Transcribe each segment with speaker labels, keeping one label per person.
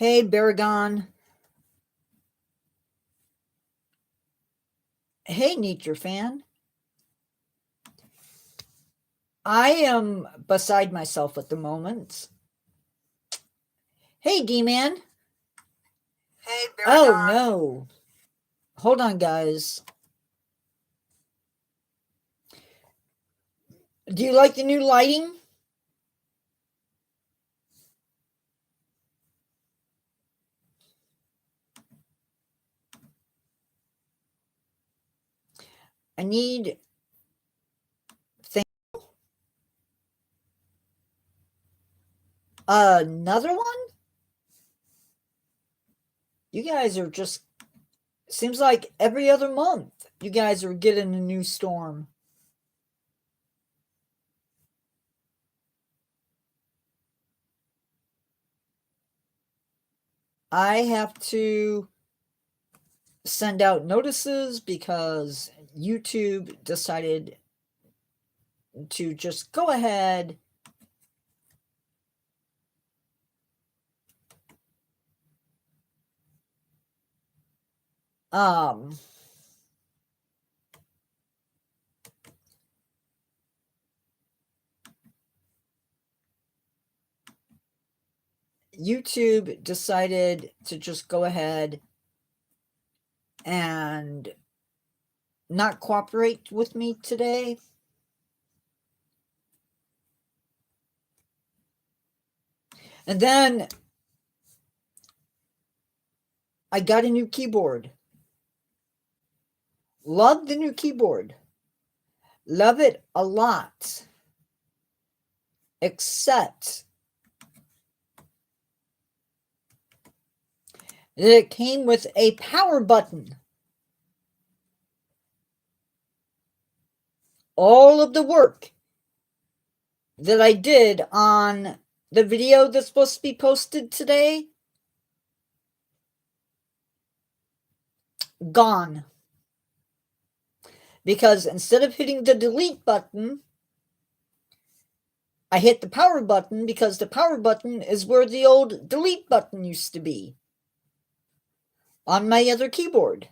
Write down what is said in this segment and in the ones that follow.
Speaker 1: Hey, Baragon. Hey, Nature Fan. I am beside myself at the moment. Hey, D-Man.
Speaker 2: Hey,
Speaker 1: Oh,
Speaker 2: Baragon.
Speaker 1: no. Hold on, guys. Do you like the new lighting? I need... Another one? You guys are just... Seems like every other month you guys are getting a new storm. I have to send out notices because YouTube decided to just go ahead YouTube decided to just go ahead and not cooperate with me today. And then I got a new keyboard. Love the new keyboard. Love it a lot. Except that it came with a power button. All of the work that I did on the video that's supposed to be posted today, gone. Because instead of hitting the delete button, I hit the power button because the power button is where the old delete button used to be on my other keyboard.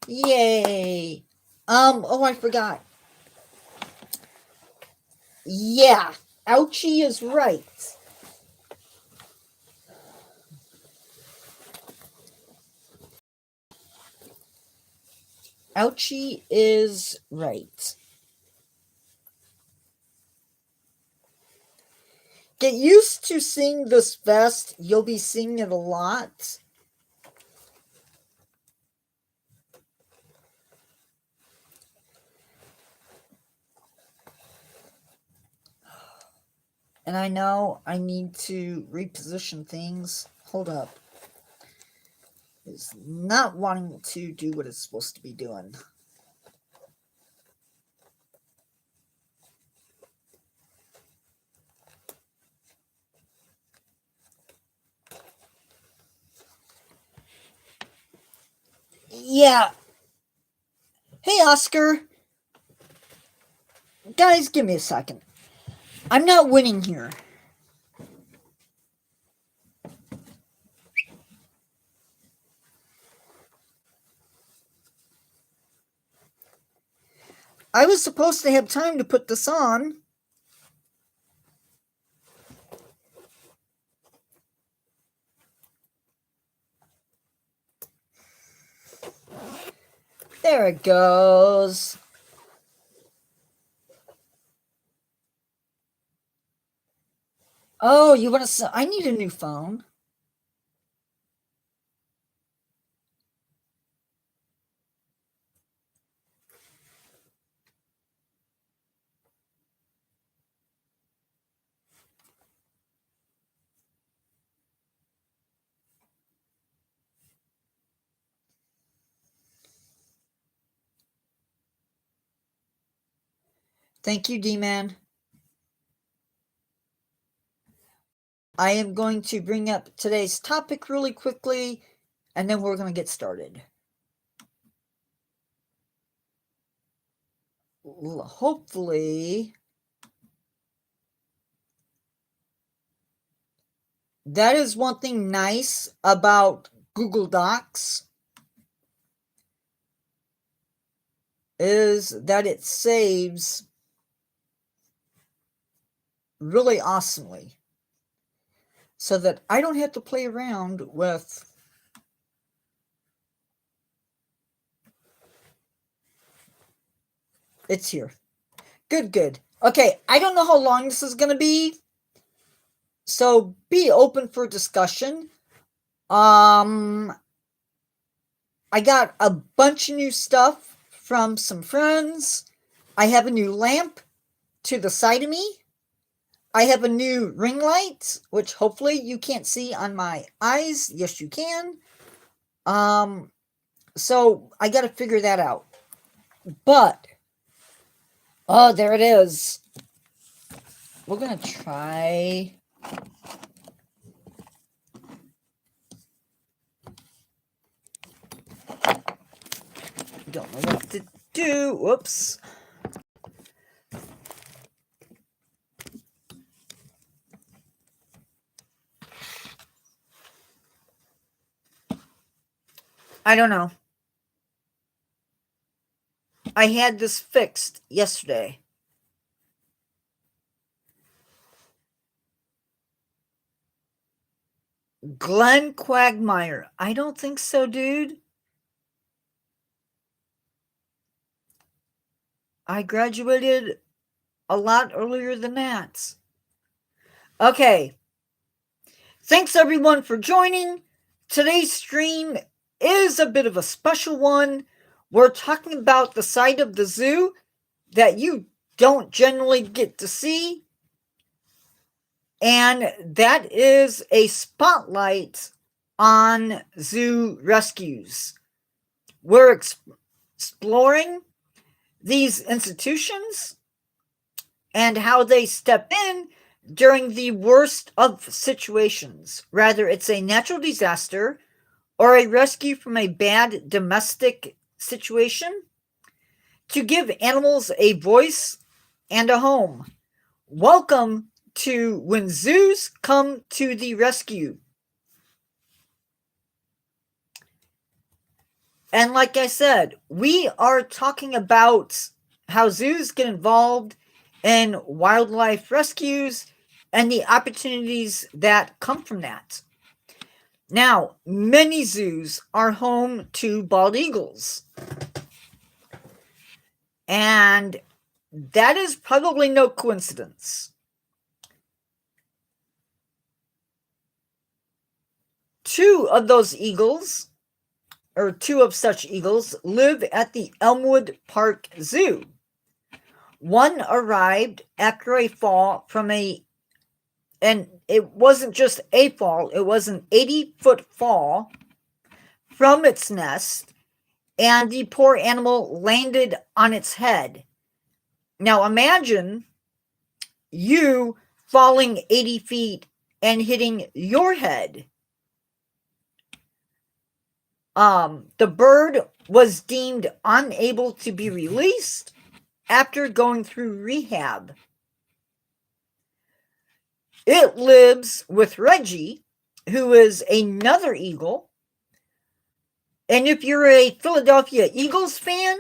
Speaker 1: Yay. Oh, I forgot. Yeah, Ouchie is right. Ouchie is right. Get used to seeing this vest. You'll be seeing it a lot. And I know I need to reposition things. Hold up. It's not wanting to do what it's supposed to be doing. Yeah. Hey, Oscar. Guys, give me a second. I'm not winning here. I was supposed to have time to put this on. There it goes. Oh, you want to... I need a new phone. Thank you, D-Man. I am going to bring up today's topic really quickly, and then we're going to get started. Hopefully... that is one thing nice about Google Docs, is that it saves really awesomely, so that I don't have to play around with it's here. Good. Okay, I don't know how long this is going to be, so be open for discussion. I got a bunch of new stuff from some friends. I have a new lamp to the side of me. I have a new ring light, which hopefully you can't see on my eyes. Yes, you can. So I got to figure that out. But, oh, there it is. We're going to try. Don't know what to do. Whoops. I don't know. I had this fixed yesterday. Glenn Quagmire. I don't think so, dude. I graduated a lot earlier than that. Okay. Thanks everyone for joining. Today's stream is a bit of a special one. We're talking about the side of the zoo that you don't generally get to see. And that is a spotlight on zoo rescues. We're exploring these institutions and how they step in during the worst of situations. Whether it's a natural disaster or a rescue from a bad domestic situation, to give animals a voice and a home. Welcome to When Zoos Come to the Rescue. And like I said, we are talking about how zoos get involved in wildlife rescues and the opportunities that come from that. Now, many zoos are home to bald eagles. And that is probably no coincidence. Two of such eagles, live at the Elmwood Park Zoo. One arrived after a fall and it wasn't just a fall, it was an 80-foot fall from its nest, and the poor animal landed on its head. Now imagine you falling 80 feet and hitting your head. The bird was deemed unable to be released after going through rehab. It lives with Reggie, who is another eagle. And if you're a Philadelphia Eagles fan,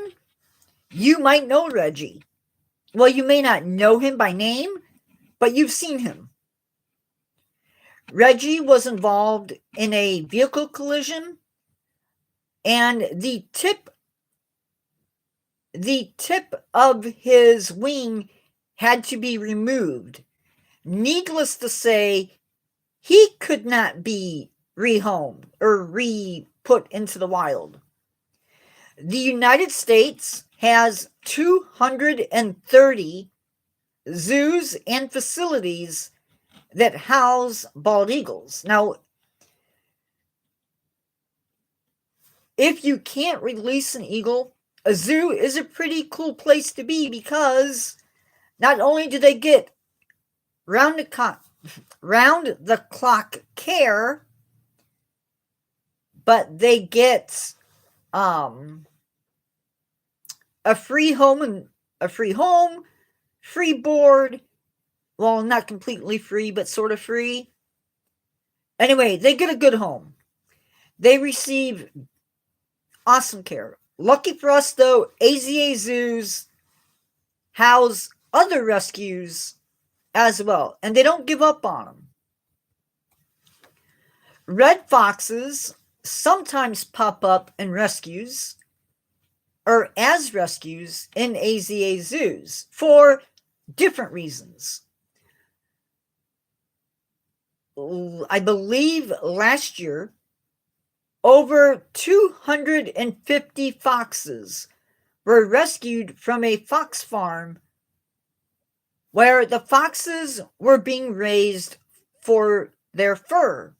Speaker 1: you might know Reggie. Well, you may not know him by name, but you've seen him. Reggie was involved in a vehicle collision, and the tip of his wing had to be removed. Needless to say, he could not be rehomed or re-put into the wild. The United States has 230 zoos and facilities that house bald eagles. Now, if you can't release an eagle, a zoo is a pretty cool place to be, because not only do they get round the clock care, but they get a free home, free board. Well, not completely free, but sort of free. Anyway, they get a good home. They receive awesome care. Lucky for us, though, AZA zoos house other rescues as well, and they don't give up on them. Red foxes sometimes pop up in rescues or as rescues in AZA zoos for different reasons. I believe last year, over 250 foxes were rescued from a fox farm where the foxes were being raised for their fur.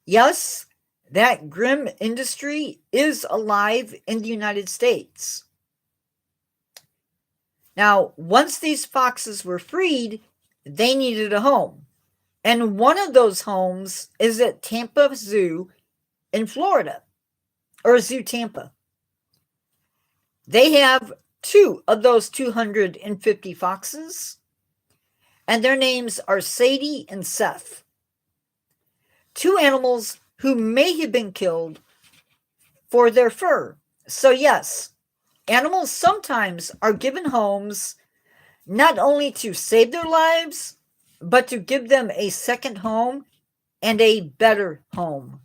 Speaker 1: Yes, that grim industry is alive in the United States. Now, once these foxes were freed, they needed a home. And one of those homes is at Tampa Zoo in Florida, or Zoo Tampa. They have 2 of those 250 foxes, and their names are Sadie and Seth. 2 animals who may have been killed for their fur. So yes, animals sometimes are given homes not only to save their lives, but to give them a second home and a better home.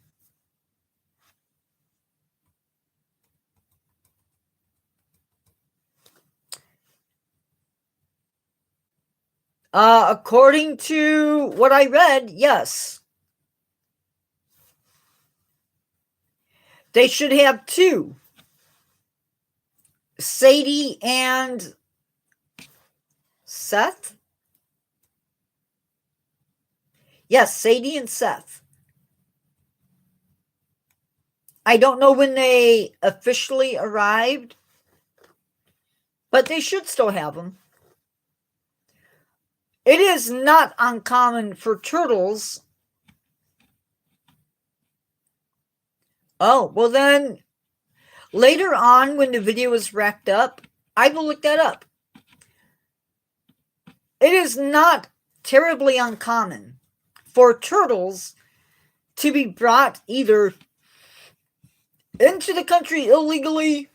Speaker 1: According to what I read, yes. They should have 2. Sadie and Seth? Yes, Sadie and Seth. I don't know when they officially arrived, but they should still have them. It is not uncommon for turtles. Oh, well then, later on when the video is wrapped up, I will look that up. It is not terribly uncommon for turtles to be brought either into the country illegally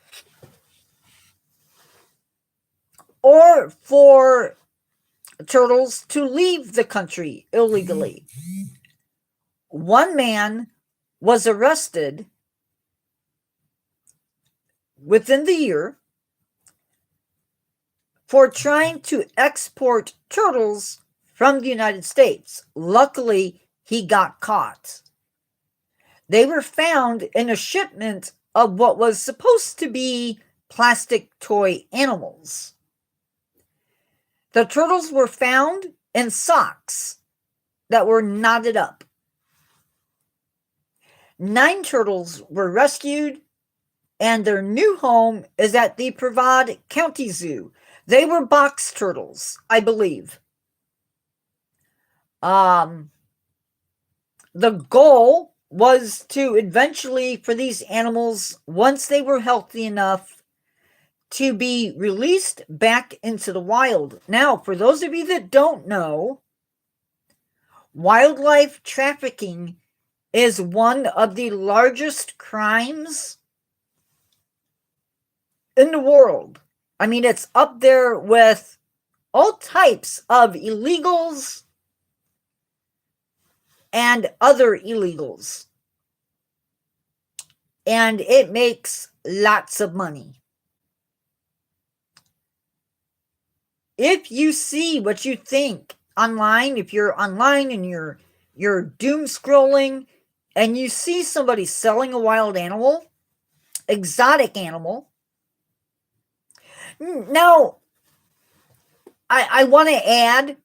Speaker 1: or for turtles to leave the country illegally. One man was arrested within the year for trying to export turtles from the United States. Luckily, he got caught. They were found in a shipment of what was supposed to be plastic toy animals. The turtles were found in socks that were knotted up. 9 turtles were rescued, and their new home is at the Brevard County Zoo. They were box turtles, I believe. The goal was to eventually, for these animals, once they were healthy enough, to be released back into the wild. Now, for those of you that don't know, wildlife trafficking is one of the largest crimes in the world. I mean, it's up there with all types of illegals and other illegals. And it makes lots of money. If you see what you think online, if you're online and you're doom scrolling and you see somebody selling a wild animal, exotic animal, now I want to add,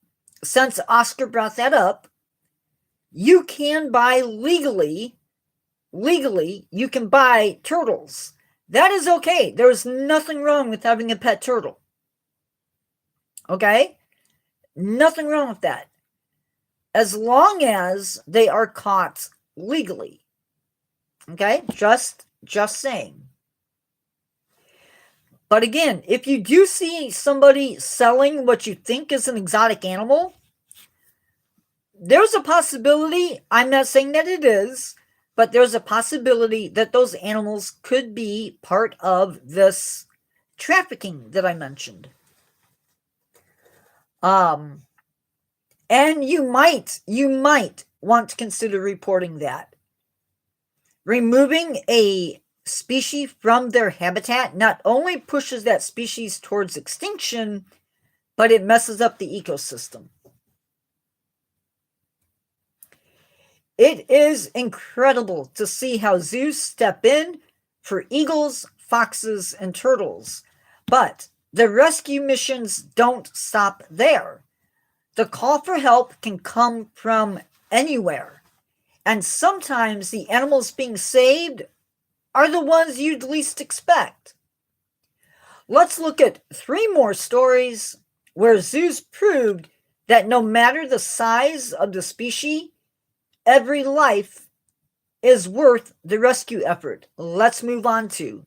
Speaker 1: since Oscar brought that up, you can buy legally, you can buy turtles. That is okay. There's nothing wrong with having a pet turtle. Okay? Nothing wrong with that. As long as they are caught legally. Okay? Just saying. But again, if you do see somebody selling what you think is an exotic animal, there's a possibility, I'm not saying that it is, but there's a possibility that those animals could be part of this trafficking that I mentioned. And you might want to consider reporting that. Removing a species from their habitat not only pushes that species towards extinction, but it messes up the ecosystem. It is incredible to see how zoos step in for eagles, foxes, and turtles. But the rescue missions don't stop there. The call for help can come from anywhere. And sometimes the animals being saved are the ones you'd least expect. Let's look at 3 more stories where zoos proved that no matter the size of the species, every life is worth the rescue effort. Let's move on to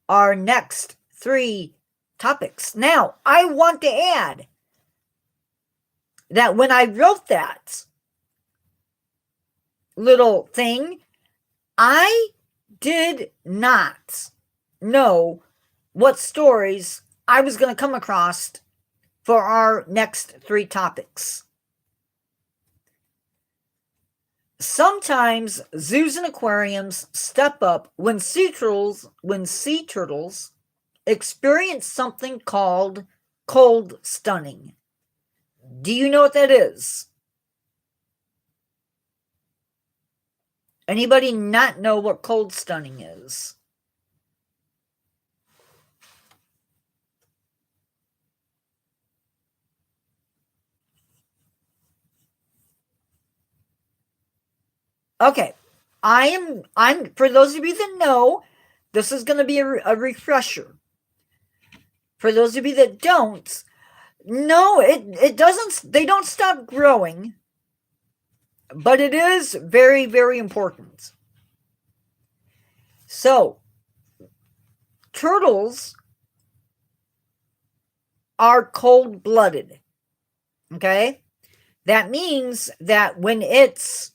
Speaker 1: our next 3 topics. Now, I want to add that when I wrote that little thing, I did not know what stories I was going to come across for our next 3 topics. Sometimes zoos and aquariums step up when sea turtles experience something called cold stunning. Do you know what that is? Anybody not know what cold stunning is? Okay, I'm for those of you that know, this is going to be a refresher. For those of you that don't, no, it doesn't, they don't stop growing, but it is very, very important. So, turtles are cold-blooded, okay? That means that when it's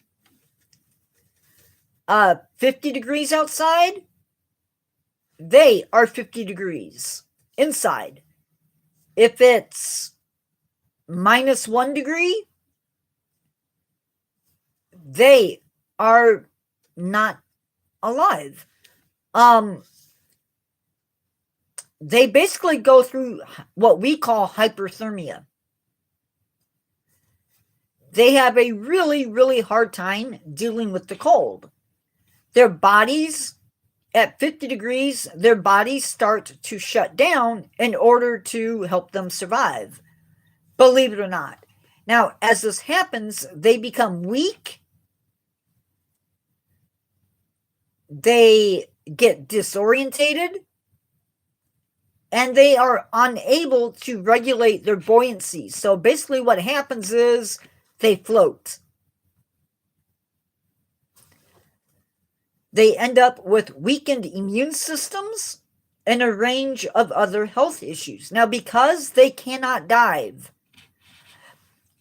Speaker 1: 50 degrees outside, they are 50 degrees inside. If it's -1 degree, they are not alive. They basically go through what we call hyperthermia. They have a really, really hard time dealing with the cold. Their bodies, at 50 degrees, their bodies start to shut down in order to help them survive. Believe it or not. Now, as this happens, they become weak. They get disorientated. And they are unable to regulate their buoyancy. So basically what happens is they float. They end up with weakened immune systems and a range of other health issues. Now, because they cannot dive,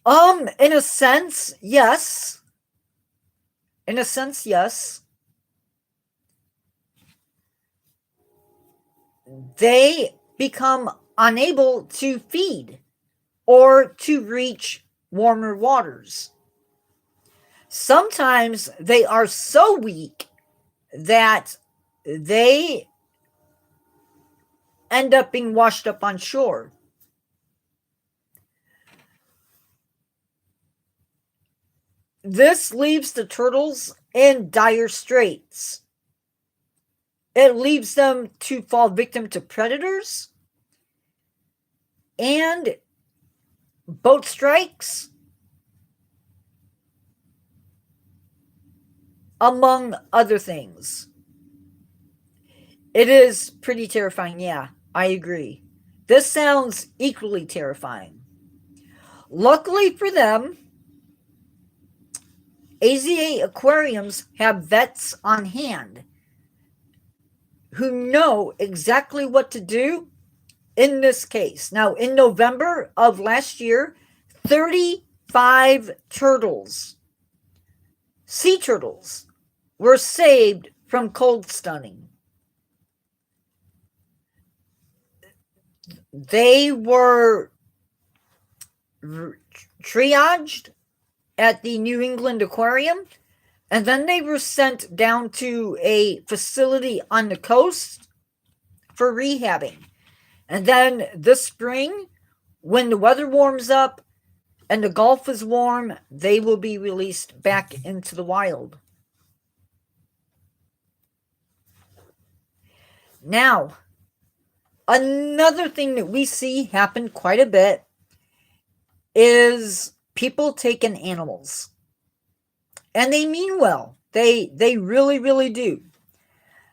Speaker 1: in a sense, yes. In a sense, yes. They become unable to feed or to reach warmer waters. Sometimes they are so weak that they end up being washed up on shore. This leaves the turtles in dire straits. It leaves them to fall victim to predators and boat strikes, among other things. It is pretty terrifying, yeah, I agree. This sounds equally terrifying. Luckily for them, AZA aquariums have vets on hand who know exactly what to do in this case. Now, in November of last year, 30 5 turtles, sea turtles, were saved from cold stunning. They were triaged at the New England Aquarium, and then they were sent down to a facility on the coast for rehabbing. And then this spring, when the weather warms up and the Gulf is warm, they will be released back into the wild. Now, another thing that we see happen quite a bit is people taking animals. And they mean well. They really, really do.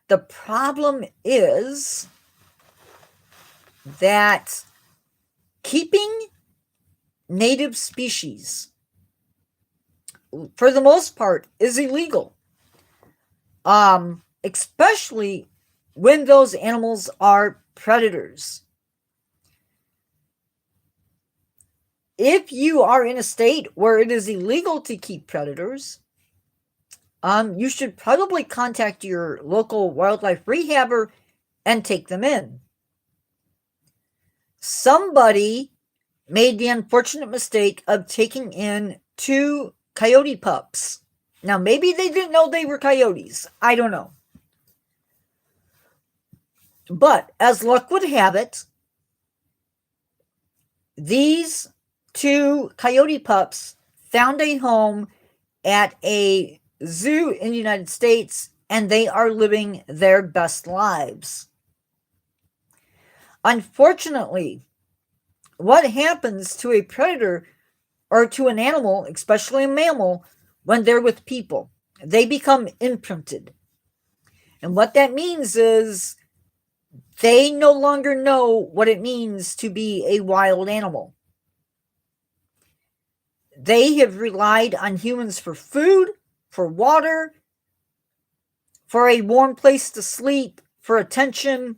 Speaker 1: The problem is that keeping native species, for the most part, is illegal. Especially when those animals are predators. If you are in a state where it is illegal to keep predators, you should probably contact your local wildlife rehabber and take them in. Somebody made the unfortunate mistake of taking in 2 coyote pups. Now, maybe they didn't know they were coyotes. I don't know. But as luck would have it, these 2 coyote pups found a home at a zoo in the United States, and they are living their best lives. Unfortunately, what happens to a predator or to an animal, especially a mammal, when they're with people? They become imprinted. And what that means is they no longer know what it means to be a wild animal. They have relied on humans for food, for water, for a warm place to sleep, for attention,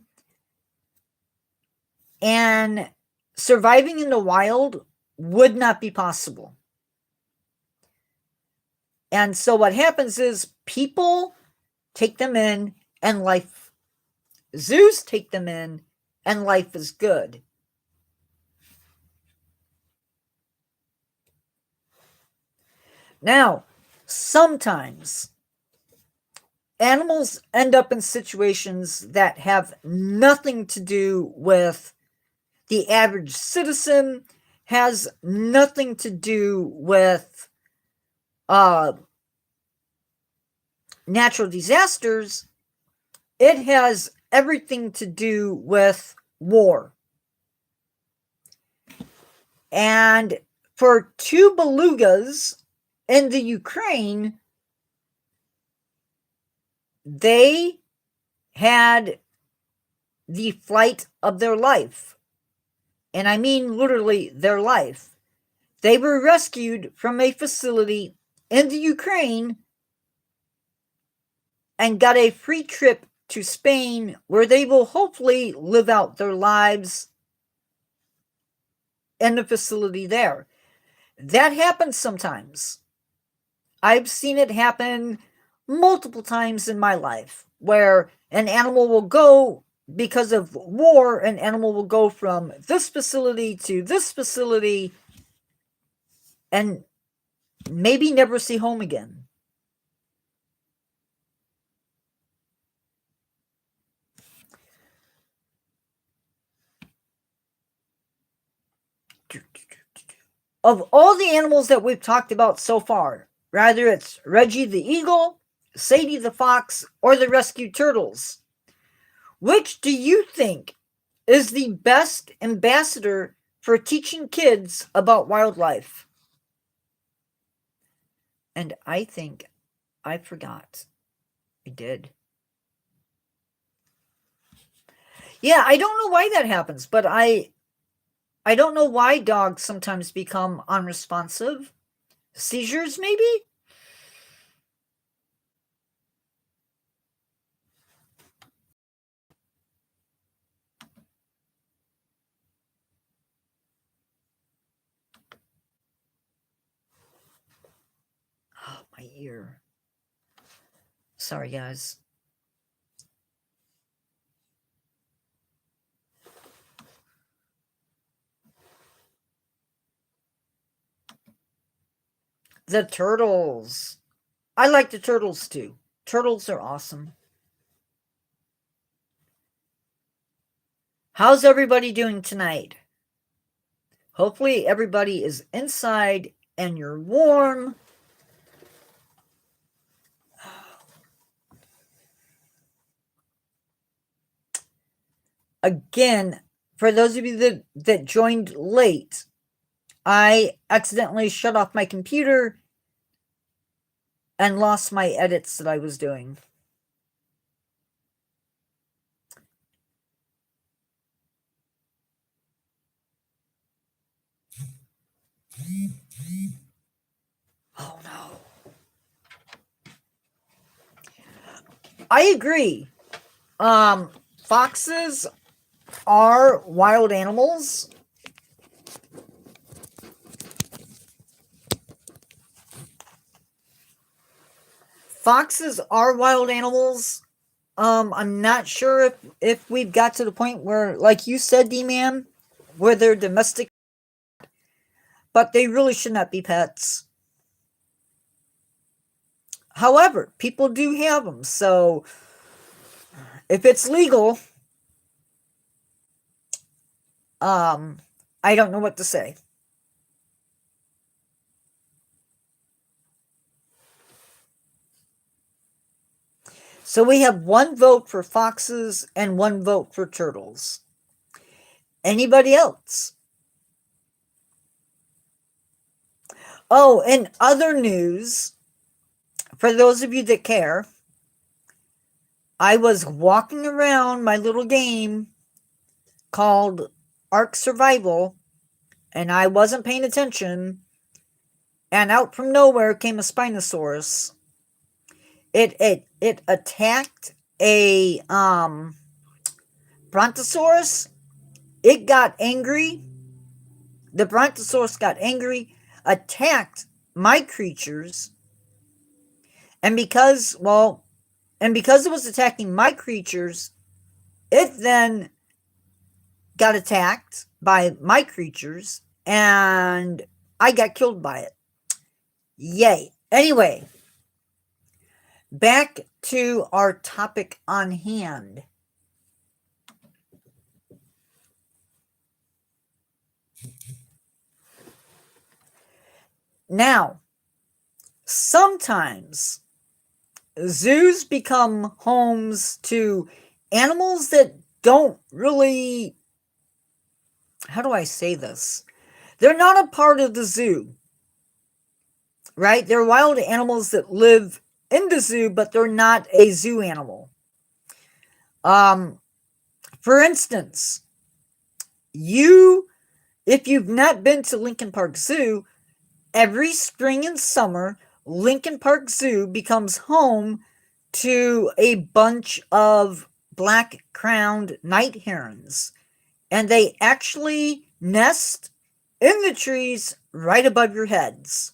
Speaker 1: and surviving in the wild would not be possible. And so what happens is people take them in and zoos take them in and life is good. Now, sometimes animals end up in situations that have nothing to do with the average citizen, has nothing to do with natural disasters. It has everything to do with war. And for 2 belugas in the Ukraine, they had the flight of their life. And I mean literally their life. They were rescued from a facility in the Ukraine and got a free trip to Spain, where they will hopefully live out their lives in the facility there. That happens sometimes. I've seen it happen multiple times in my life, where an animal will go, because of war, an animal will go from this facility to this facility and maybe never see home again. Of all the animals that we've talked about so far, whether it's Reggie the eagle, Sadie the fox, or the rescued turtles, which do you think is the best ambassador for teaching kids about wildlife? And I think I forgot. I did. Yeah, I don't know why that happens, but I don't know why dogs sometimes become unresponsive. Seizures, maybe? my ear. Sorry, guys. The turtles. I like the turtles too. Turtles are awesome. How's everybody doing tonight? Hopefully everybody is inside and you're warm. Again, for those of you that joined late, I accidentally shut off my computer and lost my edits that I was doing. Oh no. I agree. Foxes are wild animals. Foxes are wild animals. I'm not sure if we've got to the point where, like you said, D-Man, where they're domestic, but they really should not be pets. However, people do have them, so if it's legal, I don't know what to say. So we have one vote for foxes and one vote for turtles. Anybody else? Oh, and other news, for those of you that care, I was walking around my little game called Ark Survival, and I wasn't paying attention, and out from nowhere came a Spinosaurus. It attacked a Brontosaurus. It got angry. The Brontosaurus got angry, attacked my creatures, and because it was attacking my creatures, it then got attacked by my creatures, and I got killed by it. Yay. Anyway, back to our topic on hand. Now, sometimes zoos become homes to animals that don't really, how do I say this? They're not a part of the zoo, right? They're wild animals that live in the zoo, but they're not a zoo animal. For instance, if you've not been to Lincoln Park Zoo, every spring and summer, Lincoln Park Zoo becomes home to a bunch of black-crowned night herons, and they actually nest in the trees right above your heads.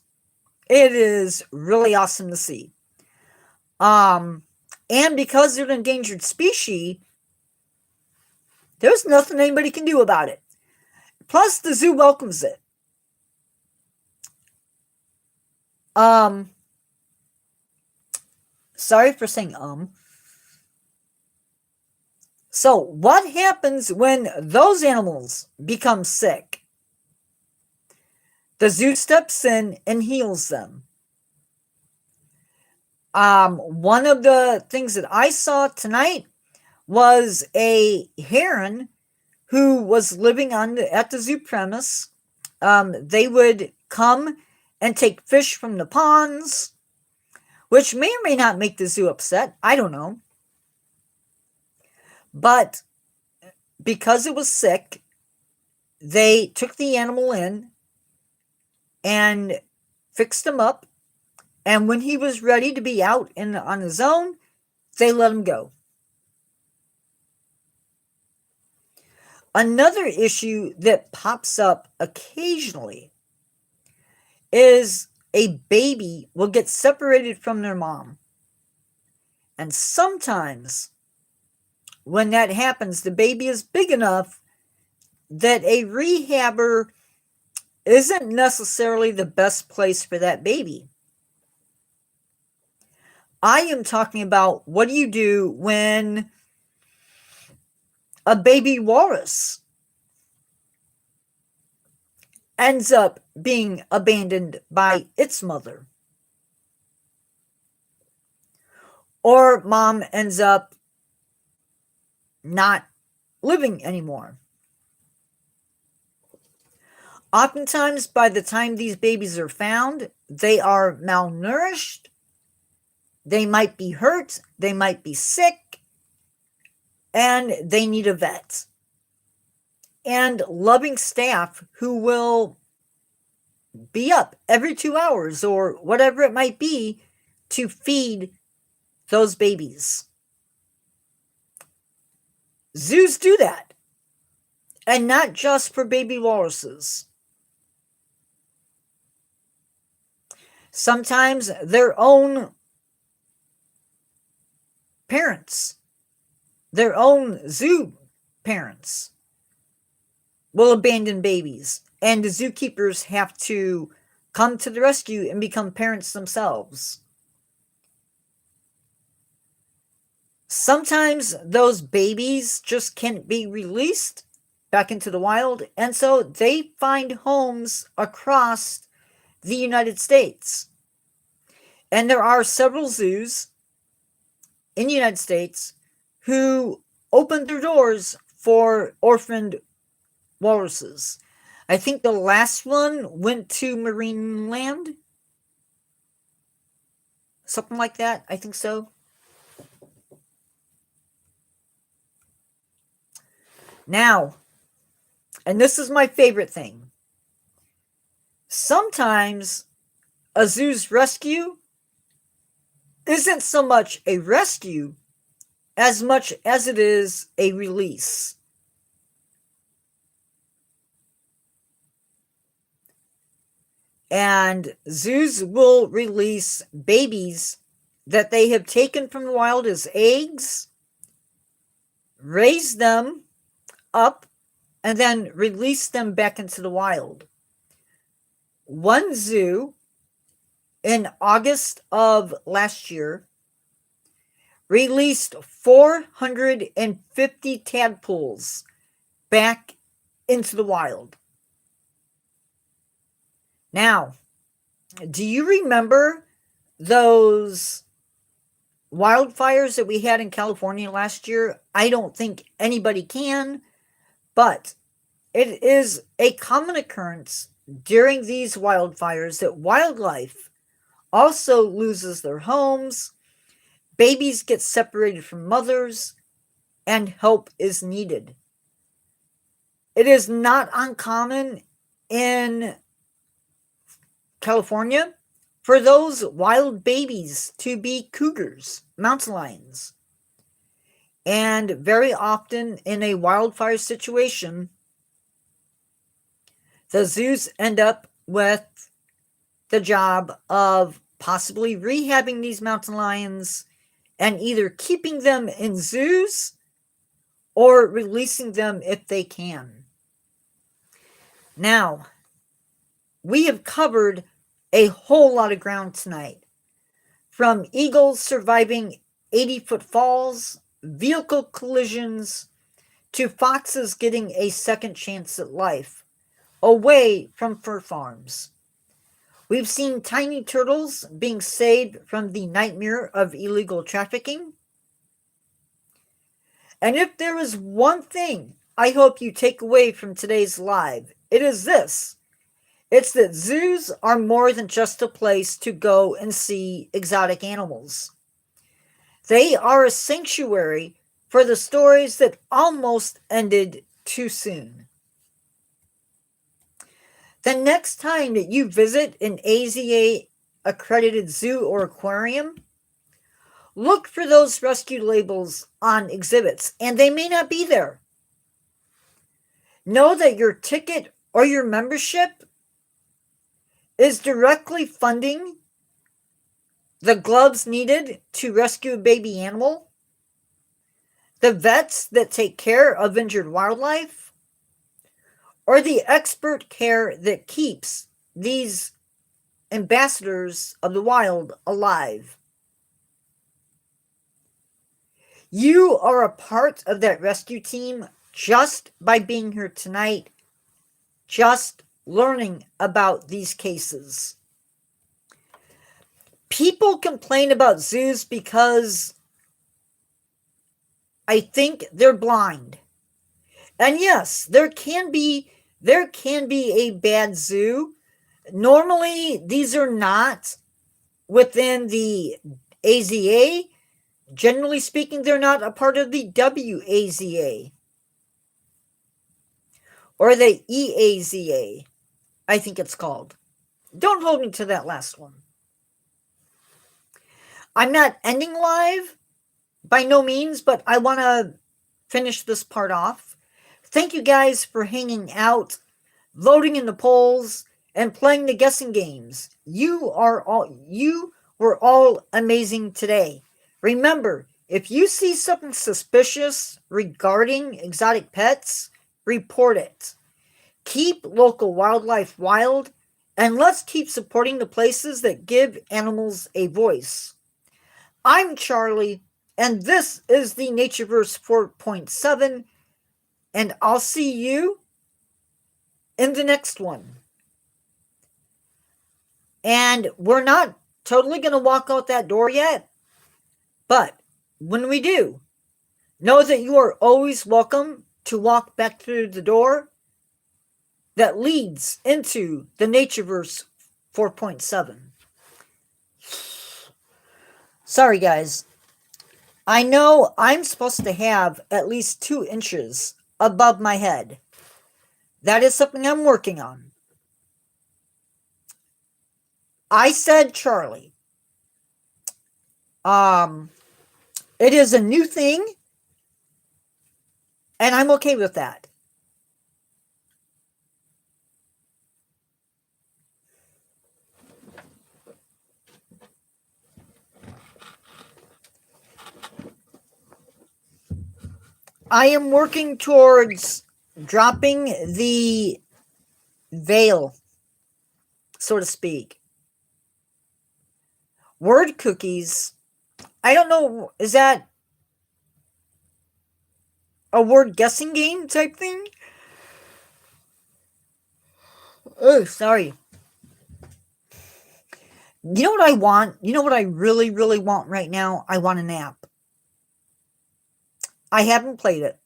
Speaker 1: It is really awesome to see. And because they're an endangered species, there's nothing anybody can do about it. Plus, the zoo welcomes it. Sorry for saying So, what happens when those animals become sick? The zoo steps in and heals them. One of the things that I saw tonight was a heron who was living at the zoo premise. They would come and take fish from the ponds, which may or may not make the zoo upset. I don't know. But because it was sick, they took the animal in and fixed him up. And when he was ready to be out on his own, they let him go. Another issue that pops up occasionally is a baby will get separated from their mom. And sometimes when that happens, the baby is big enough that a rehabber isn't necessarily the best place for that baby. I am talking about, what do you do when a baby walrus ends up being abandoned by its mother? Or mom ends up not living anymore. Oftentimes, by the time these babies are found, they are malnourished, they might be hurt, they might be sick, and they need a vet. And loving staff who will be up every 2 hours or whatever it might be to feed those babies. Zoos do that. And not just for baby walruses. Sometimes their own parents, their own zoo parents, will abandon babies, and the zookeepers have to come to the rescue and become parents themselves. Sometimes those babies just can't be released back into the wild, and so they find homes across the United States. And there are several zoos in the United States who opened their doors for orphaned walruses. I think the last one went to Marineland. Something like that. I think so. Now, and this is my favorite thing. Sometimes a zoo's rescue isn't so much a rescue as much as it is a release. And zoos will release babies that they have taken from the wild as eggs, raise them up, and then release them back into the wild. One zoo in August of last year released 450 tadpoles back into the wild. Now, do you remember those wildfires that we had in California last year? I don't think anybody can, but it is a common occurrence during these wildfires that wildlife also loses their homes, babies get separated from mothers, and help is needed. It is not uncommon in California for those wild babies to be cougars, mountain lions. And very often in a wildfire situation, the zoos end up with the job of possibly rehabbing these mountain lions and either keeping them in zoos or releasing them if they can. Now, we have covered a whole lot of ground tonight, from eagles surviving 80-foot falls, vehicle collisions, to foxes getting a second chance at life away from fur farms. We've seen tiny turtles being saved from the nightmare of illegal trafficking. And if there is one thing I hope you take away from today's live, it is this. It's that zoos are more than just a place to go and see exotic animals. They are a sanctuary for the stories that almost ended too soon. The next time that you visit an AZA accredited zoo or aquarium, look for those rescue labels on exhibits, and they may not be there. Know that your ticket or your membership is directly funding the gloves needed to rescue a baby animal, the vets that take care of injured wildlife, or the expert care that keeps these ambassadors of the wild alive. You are a part of that rescue team just by being here tonight, just learning about these cases. People complain about zoos because I think they're blind. And yes, there can be a bad zoo. Normally, these are not within the AZA. Generally speaking, they're not a part of the WAZA or the EAZA, I think it's called. Don't hold me to that last one. I'm not ending live by no means, but I want to finish this part off. Thank you guys for hanging out, voting in the polls, and playing the guessing games. You were all amazing today. Remember, if you see something suspicious regarding exotic pets, report it. Keep local wildlife wild, and let's keep supporting the places that give animals a voice. I'm Charlie, and this is the Natureverse 4.7, and I'll see you in the next one. And we're not totally going to walk out that door yet, but when we do, know that you are always welcome to walk back through the door that leads into the Natureverse 4.7. Sorry, guys. I know I'm supposed to have at least 2 inches above my head. That is something I'm working on. I said Charlie. It is a new thing, and I'm okay with that. I am working towards dropping the veil, so to speak. Word cookies. I don't know, is that a word guessing game type thing? Oh, sorry. You know what I want? You know what I really, really want right now? I want a nap. I haven't played it.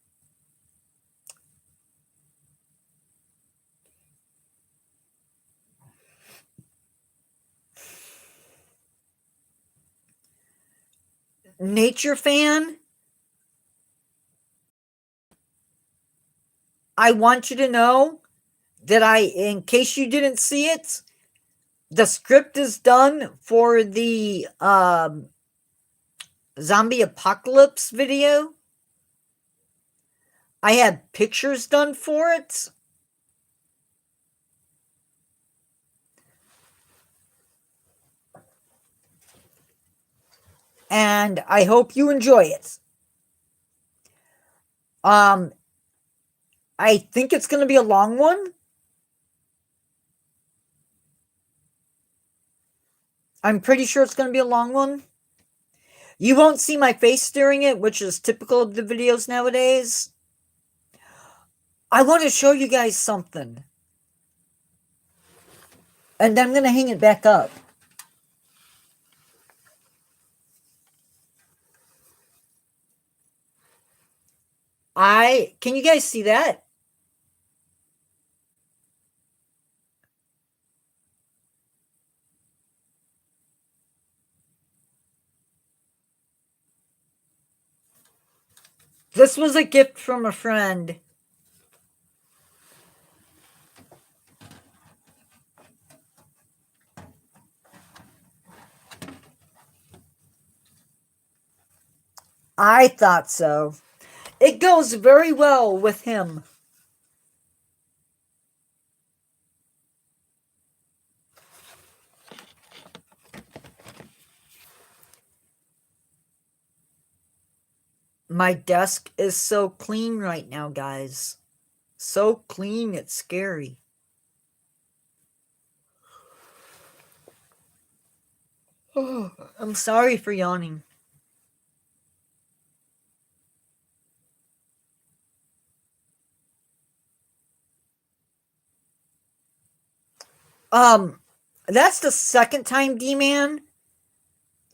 Speaker 1: Nature fan, I want you to know that in case you didn't see it, the script is done for the zombie apocalypse video. I had pictures done for it. And I hope you enjoy it. I think it's going to be a long one. I'm pretty sure it's going to be a long one. You won't see my face during it, which is typical of the videos nowadays. I want to show you guys something. And then I'm going to hang it back up. Can you guys see that? This was a gift from a friend. I thought so. It goes very well with him. My desk is so clean right now, guys. So clean, it's scary. I'm sorry for yawning. That's the second time, D-Man,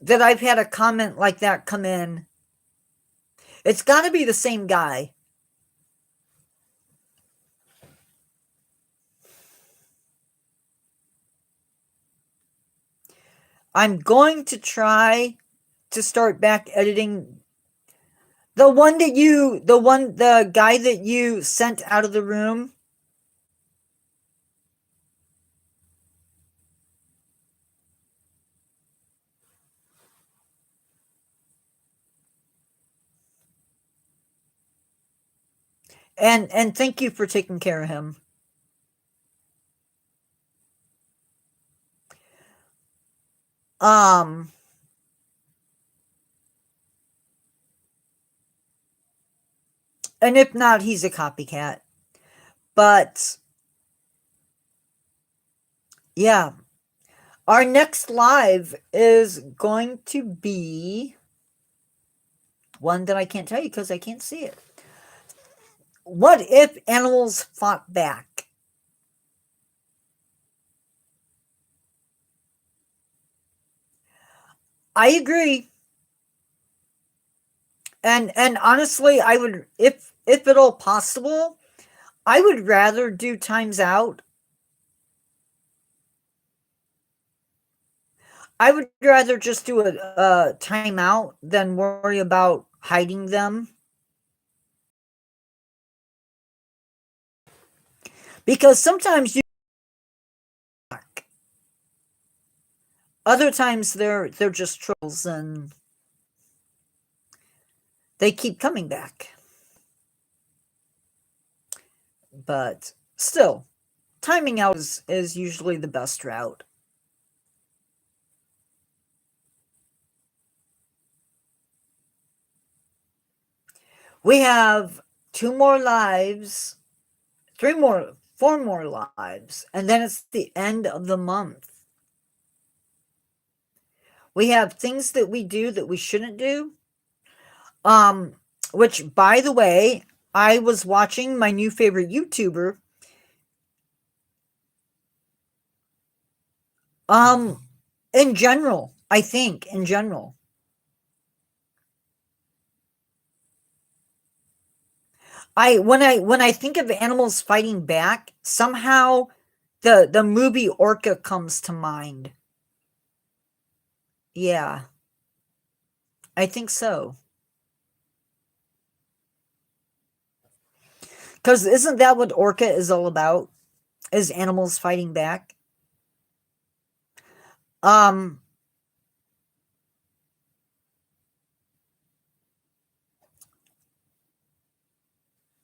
Speaker 1: that I've had a comment like that come in. It's got to be the same guy. I'm going to try to start back editing the guy that you sent out of the room. And thank you for taking care of him. Um and if not, he's a copycat. But yeah, our next live is going to be one that I can't tell you because I can't see it. What if animals fought back? I agree. And honestly, I would, if at all possible, I would rather do times out. I would rather just do a timeout than worry about hiding them. Because sometimes you, other times they're just trolls and they keep coming back. But still, timing out is usually the best route. We have 2 more lives, 3 more, 4 more lives, and then it's the end of the month. We have things that we do that we shouldn't do. Which, by the way, I was watching my new favorite YouTuber. In general, I think in general. When I think of animals fighting back, somehow the movie Orca comes to mind. Yeah, I think so. Because isn't that what Orca is all about? Is animals fighting back? Um,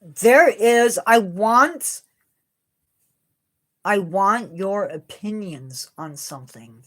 Speaker 1: there is. I want your opinions on something.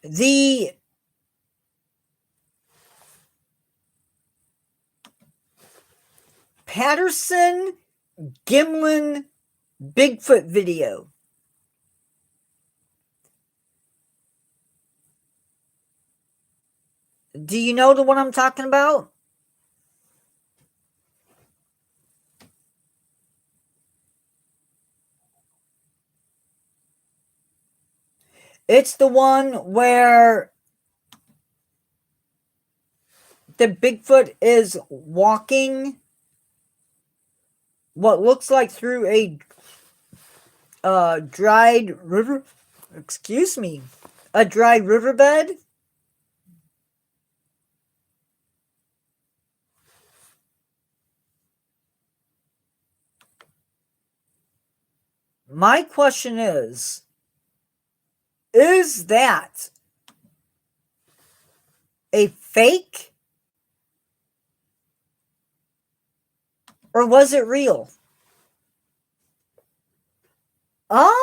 Speaker 1: The Patterson Gimlin Bigfoot video. Do you know the one I'm talking about? It's the one where the Bigfoot is walking what looks like through a dried river. Excuse me, a dry riverbed. my question is that a fake? Or was it real? Um,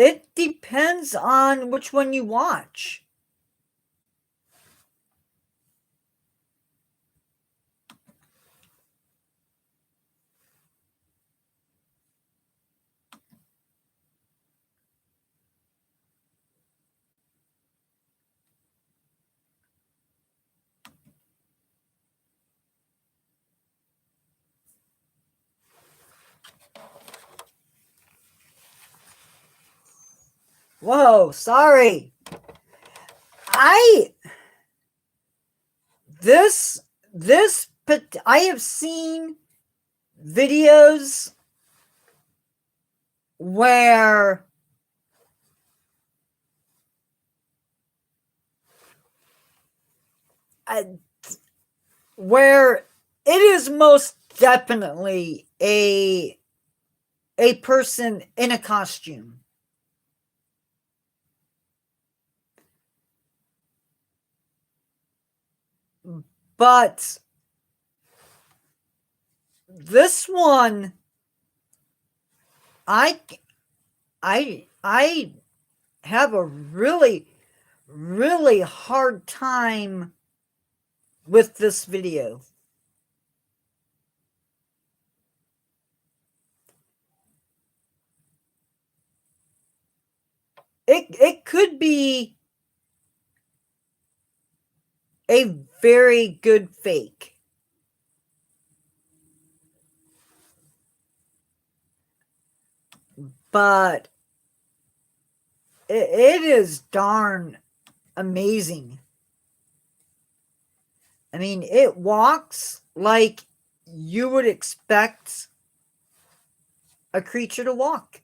Speaker 1: it depends on which one you watch. Whoa, sorry. I this I have seen videos where uh, where it is most definitely a person in a costume. But this one, I have a really hard time with this video. It could be a very good fake. But it is darn amazing. I mean, it walks like you would expect a creature to walk.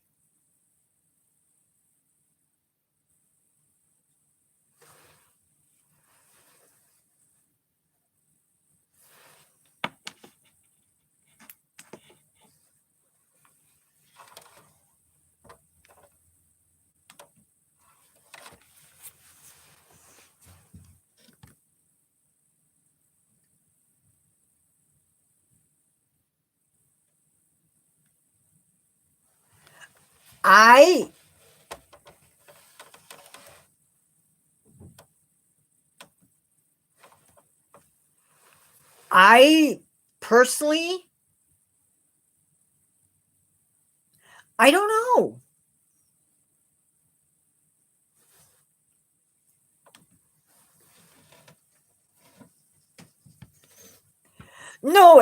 Speaker 1: I personally, I don't know. No,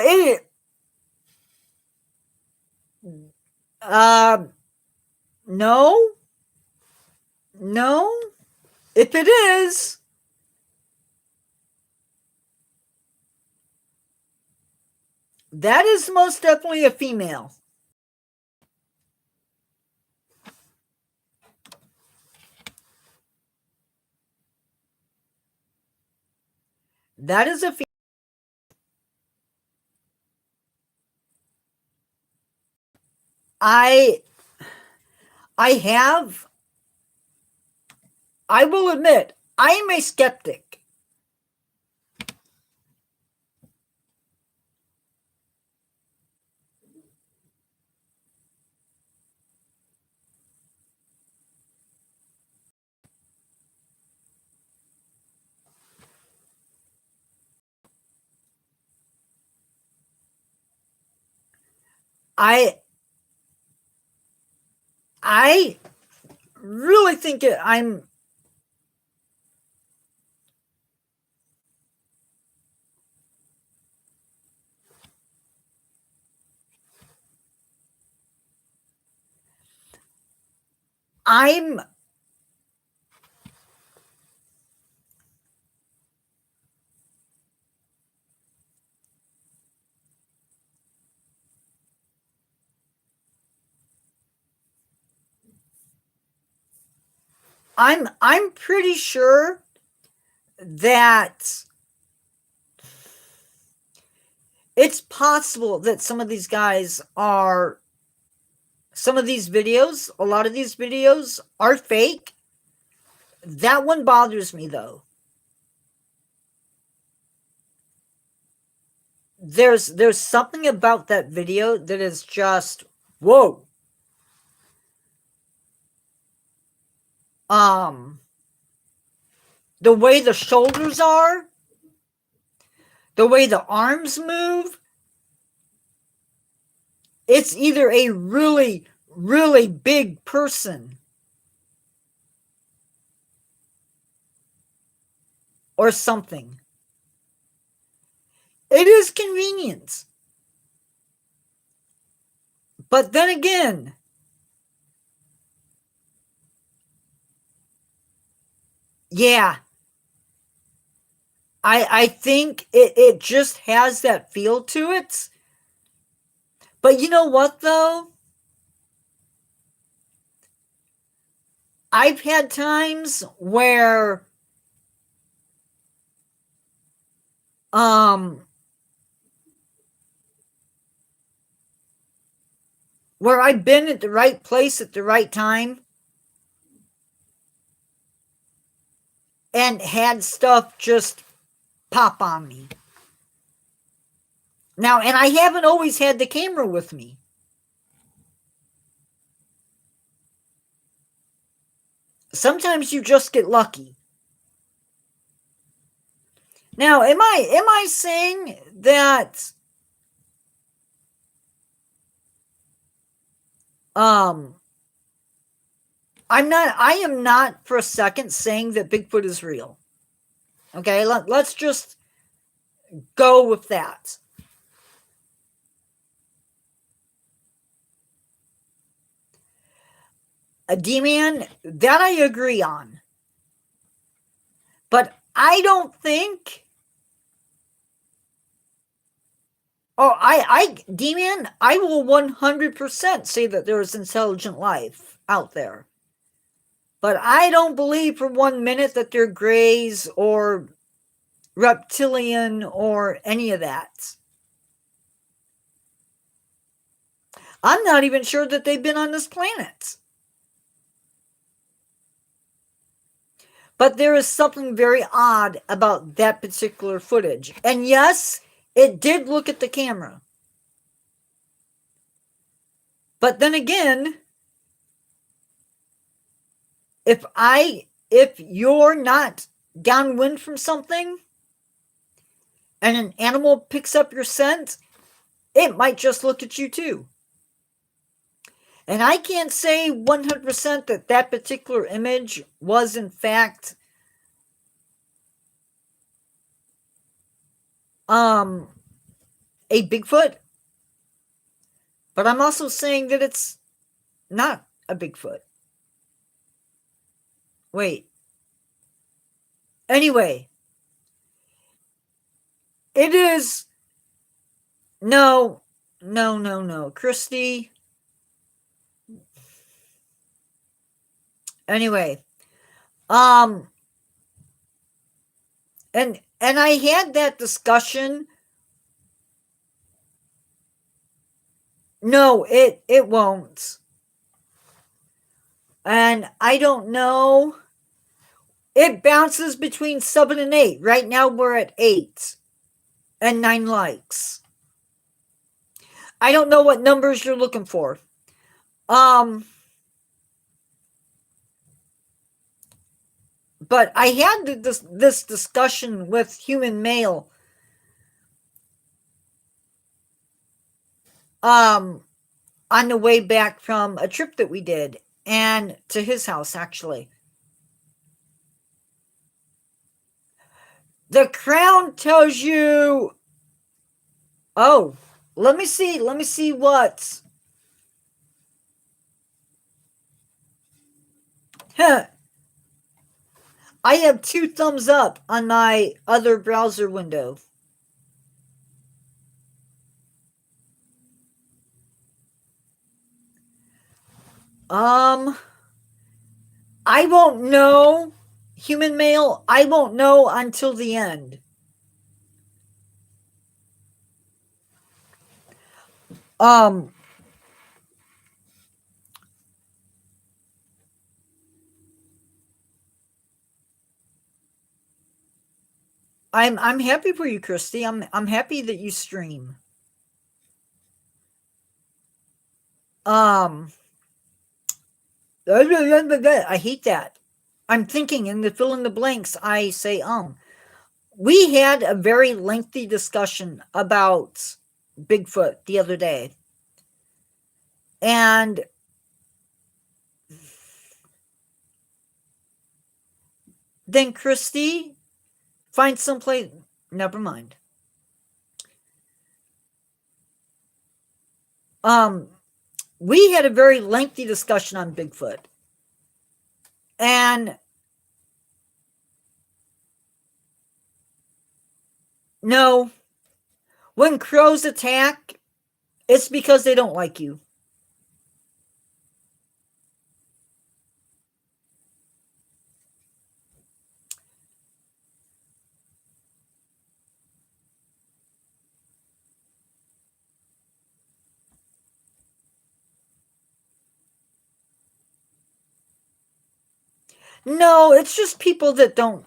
Speaker 1: uh, no, no. If it is, that is most definitely a female. That is a female. I have, I will admit, I am a skeptic. I really think I'm I'm pretty sure that it's possible that some of these videos, a lot of these videos are fake. That one bothers me though. There's something about that video that is just whoa. The way the shoulders are, the way the arms move, it's either a really, really big person or something. It is convenient. But then again, yeah, I think it just has that feel to it. But you know what though? I've had times where where I've been at the right place at the right time and had stuff just pop on me. Now, and I haven't always had the camera with me. Sometimes you just get lucky. Now, am I saying that I am not for a second saying that Bigfoot is real. Okay, let's just go with that. A D-man, that I agree on. But I don't think D-man, I will 100% say that there is intelligent life out there. But I don't believe for 1 minute that they're greys or reptilian or any of that. I'm not even sure that they've been on this planet. But there is something very odd about that particular footage. And yes, it did look at the camera. But then again, if you're not downwind from something and an animal picks up your scent, it might just look at you too. And I can't say 100% that that particular image was in fact a Bigfoot, but I'm also saying that it's not a Bigfoot. Wait. Anyway, it is no, Christy. Anyway, and I had that discussion. No, it won't. And I don't know. It bounces between 7 and 8. Right now we're at 8 and 9 likes. I don't know what numbers you're looking for. But I had this discussion with Human Male on the way back from a trip that we did, and to his house actually. The crown tells you, oh, let me see what. Huh. I have 2 thumbs up on my other browser window. I won't know, human male, I won't know until the end. Um, I'm happy for you, Christy. I'm happy that you stream. Um, I hate that. I'm thinking in the fill in the blanks, I say, we had a very lengthy discussion about Bigfoot the other day. And then Christy finds someplace, never mind. We had a very lengthy discussion on Bigfoot. And no, when crows attack, it's because they don't like you. No, it's just people that don't.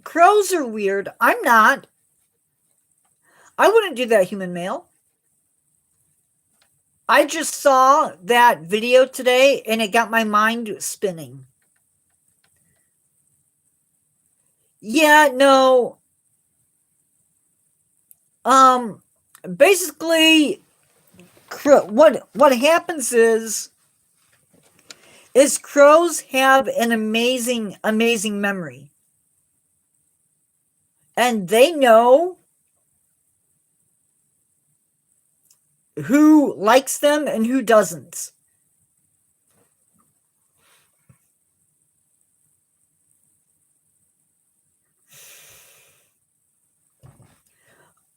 Speaker 1: Crows are weird. I'm not. I wouldn't do that, human male. I just saw that video today and it got my mind spinning. Yeah, no. Basically, what happens is crows have an amazing memory. And they know who likes them and who doesn't.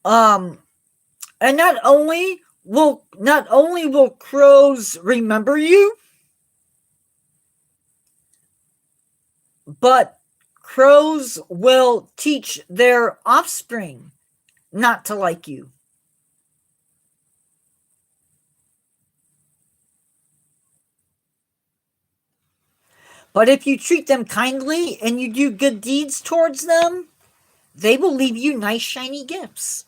Speaker 1: And not only will crows remember you, but crows will teach their offspring not to like you. But if you treat them kindly and you do good deeds towards them, they will leave you nice shiny gifts.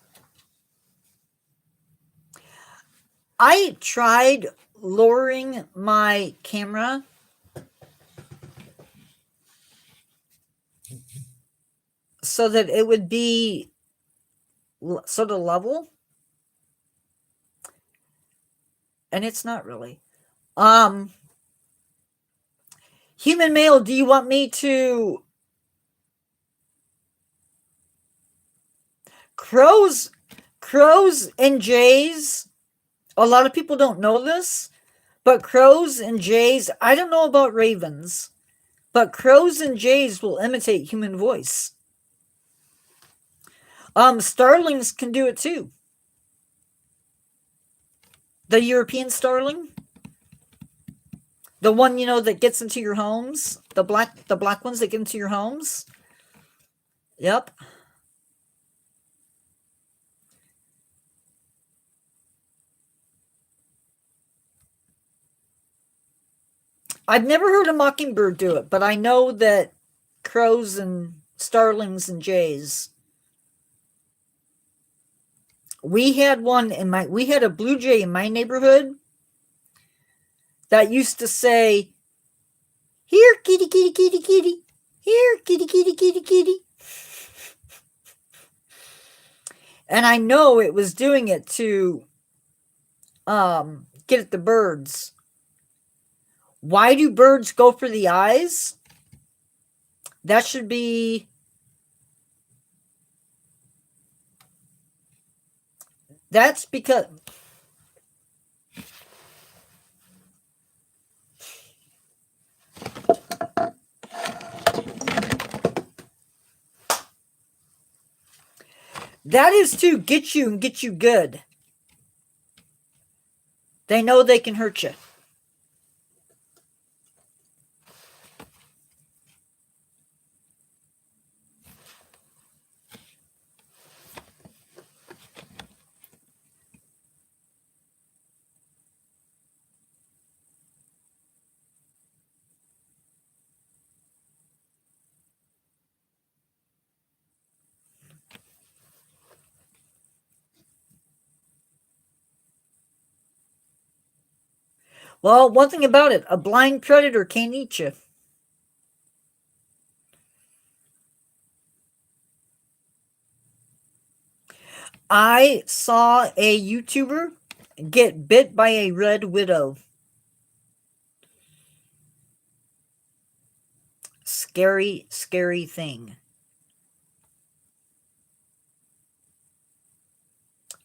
Speaker 1: I tried lowering my camera so that it would be sort of level, and it's not really. Human male, do you want me to? Crows and jays, a lot of people don't know this, but crows and jays, I don't know about ravens, but crows and jays will imitate human voice. Starlings can do it too. The European starling, the one that gets into your homes, the black ones that get into your homes. Yep. I've never heard a mockingbird do it, but I know that crows and starlings and jays. We had a blue jay in my neighborhood that used to say, "Here, kitty, kitty, kitty, kitty. Here, kitty, kitty, kitty, kitty." And I know it was doing it to get at the birds. Why do birds go for the eyes? That should be... That's because... That is to get you and get you good. They know they can hurt you. Well, one thing about it, a blind predator can't eat you. I saw a YouTuber get bit by a red widow. Scary, scary thing.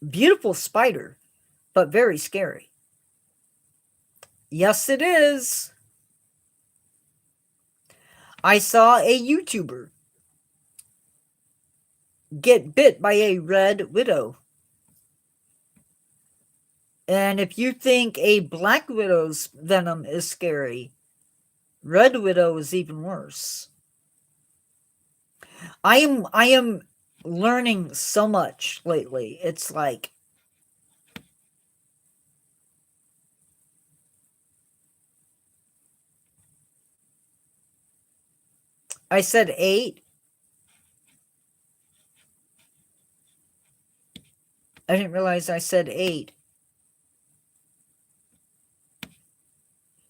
Speaker 1: Beautiful spider, but very scary. Yes, it is. I saw a YouTuber get bit by a red widow. And if you think a black widow's venom is scary, red widow is even worse. I am learning so much lately. It's like I said 8. I didn't realize I said 8.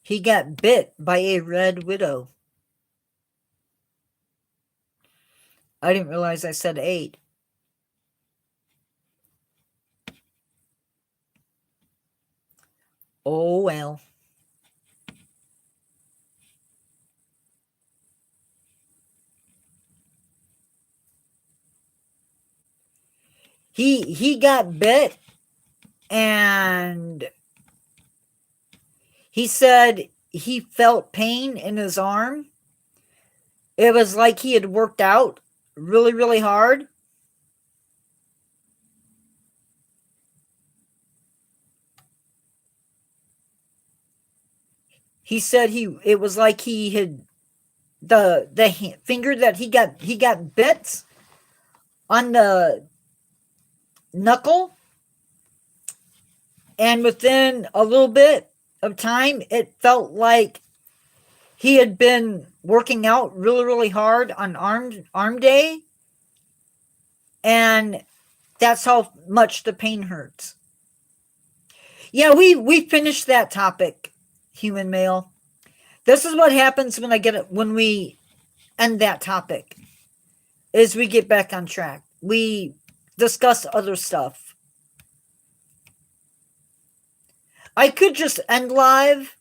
Speaker 1: He got bit by a red widow. I didn't realize I said 8. Oh well. He got bit, and he said he felt pain in his arm. It was like he had worked out really, really hard. He said it was like he had the finger that he got bit on the knuckle, and within a little bit of time it felt like he had been working out really, really hard on arm day, and that's how much the pain hurts. Yeah, we finished that topic, human male. This is what happens when we end that topic, is we get back on track. We discuss other stuff. I could just end live.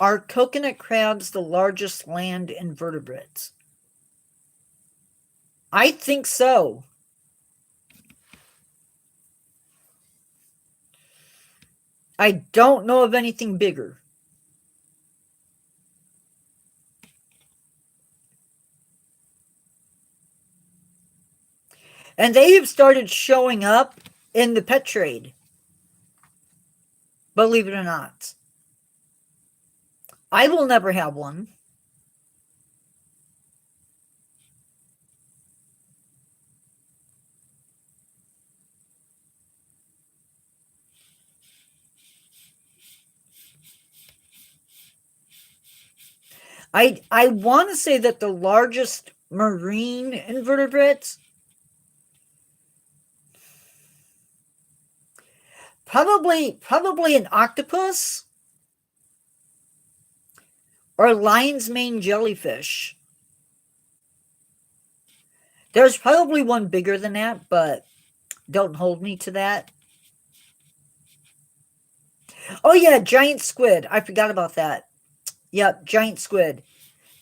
Speaker 1: Are coconut crabs the largest land invertebrates? I think so. I don't know of anything bigger. And they have started showing up in the pet trade. Believe it or not. I will never have one. I want to say that the largest marine invertebrates probably an octopus or lion's mane jellyfish. There's probably one bigger than that, but don't hold me to that. Oh yeah, giant squid. I forgot about that. Yep, giant squid.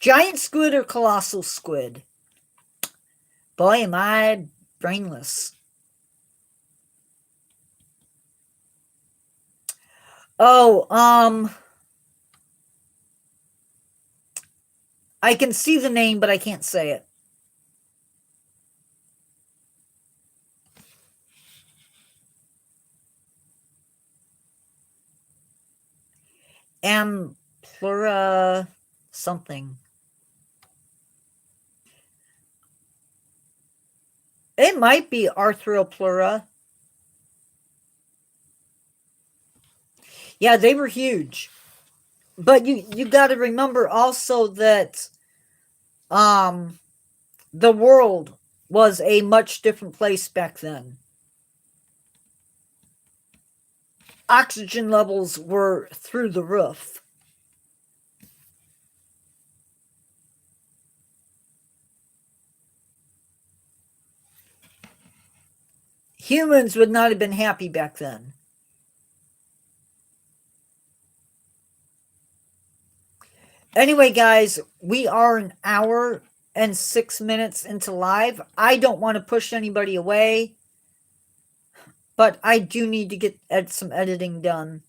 Speaker 1: Giant squid or colossal squid. Boy, am I brainless. Oh, I can see the name, but I can't say it. Amplura something. It might be Arthroplura. Yeah, they were huge. But you got to remember also that the world was a much different place back then. oxygen levels were through the roof. Humans would not have been happy back then. Anyway, guys, we are an hour and 6 minutes into live. I don't want to push anybody away, but I do need to get some editing done.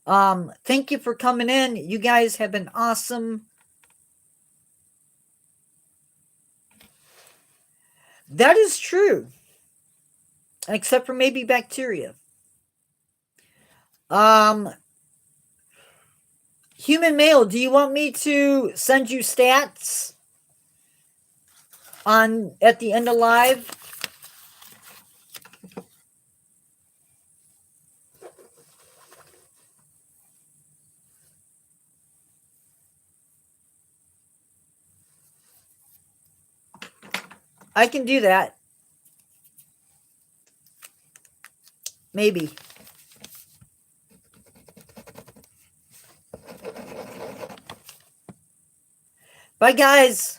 Speaker 1: Thank you for coming in. You guys have been awesome. That is true. Except for maybe bacteria. Human male, do you want me to send you stats at the end of live? I can do that. Maybe. Bye, guys.